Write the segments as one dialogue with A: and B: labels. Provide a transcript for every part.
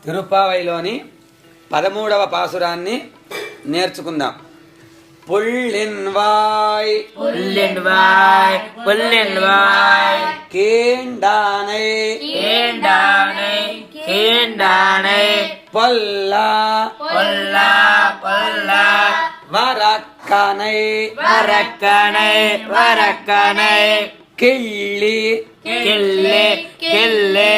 A: తిరుప్పావైలోని 13వ పాసురాన్ని నేర్చుకుందాం. புள்ளின்வாய்
B: புள்ளின்வாய் புள்ளின்வாய்
A: கீண்டானை
B: கீண்டானை கீண்டானை
A: பொல்லா
B: பொல்லா பொல்லா
A: வரக்கனை
B: வரக்கனை வரக்கனை
A: கிள்ளி
B: கிள்ளி கிள்ளி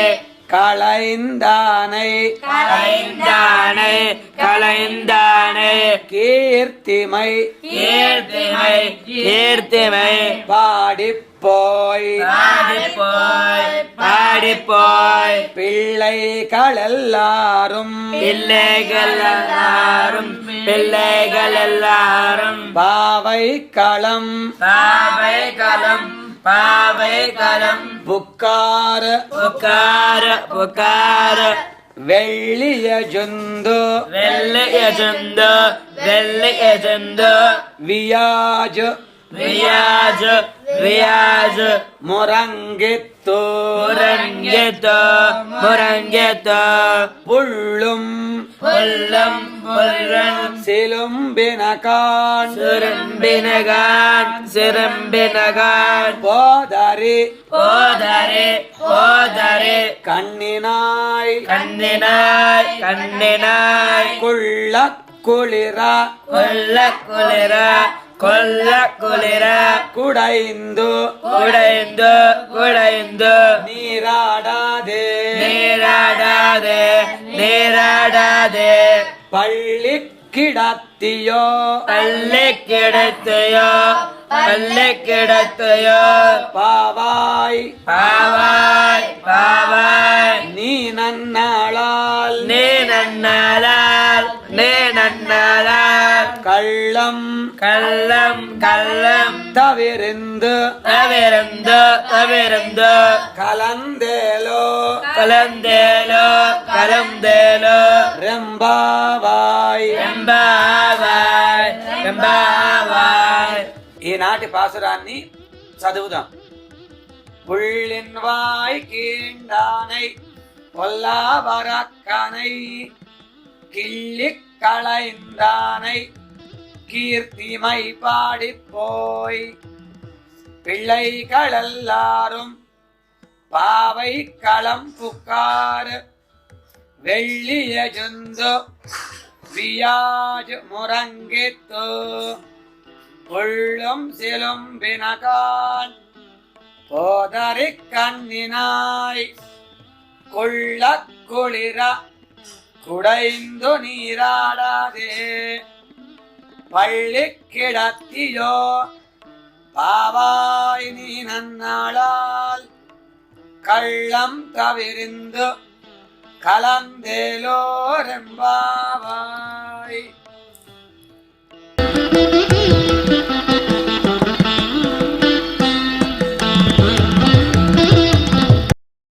A: களைந்தானை
B: களைந்தானை களைந்தானை
A: கீர்த்திமை
B: கீர்த்திமை கீர்த்திமை
A: பாடிப்போய்
B: பாடிப்போய் பாடிப்போய்
A: பிள்ளைகள் எல்லாரும்
B: பிள்ளைகள் எல்லாரும் பிள்ளைகள் எல்லாரும்
A: பாவை களம்
B: பாவை களம் பாவை களம்
A: புக்கார
B: புக்கார புக்கார
A: வெள்ளிய ஜுந்து
B: வெள்ளைய ஜந்து வெள்ளைய ஜந்து
A: வியாஜ
B: வியாஜ வியாஜ
A: முரங்கித்து
B: முரங்கித்து முரங்கித்து
A: புள்ளும்
B: புல்லம் புல்லன்
A: சிலும்பினகான்
B: சிறும்பினகான் சிறும்பினகான்
A: போதரி
B: போதரே போதரே
A: கண்ணினாய்
B: கண்ணினாய் கண்ணினாய்
A: குள்ள குளிர
B: கொல்ல குளிர கொல்ல குளிர
A: குடைந்து
B: குடைந்து குடைந்து
A: நீராடாதே
B: நீராடாதே நீராடாதே
A: பள்ளி கிடத்தியோ
B: பள்ளி கிடைத்தையோ பள்ளி கிடைத்தையோ
A: பாவாய்
B: பாவாய் பாவாய்
A: நீ நன்னாளால்
B: நீ நன்னாளால் நீ நன்னாளால்
A: கள்ளம்
B: கள்ளம் கள்ளம்
A: தவிர்ந்து
B: தவிர்ந்து தவிர்ந்து
A: கலந்தேலோ
B: கலந்தேலோ கலந்தேலோ
A: రెంబావాయ్
B: ఎంబావాయ్ ఎంబావాయ్.
A: ఈనాటి పాసురాన్ని చదువుదాం. புள்ளின்வாய் கீண்டானை பொல்லாவரக்கனை கிள்ளிக் களைந்தானை கீர்த்திமை பாடிப்போய் பிள்ளைகள் எல்லாரும் பாவை களம் புக்கார் வெள்ளிய ஜந்து வியாஜ் முரங்கித்து உள்ளும் சிலும்பினகான் போதரி கண்ணினாய் கொள்ள குளிர குடைந்து நீராடாதே பள்ளி கிடத்தியோ பாவாய் நீ நன்னாளால் கள்ளம் தவிர்ந்து கலந்தேலோ ரெம்பாவாய்.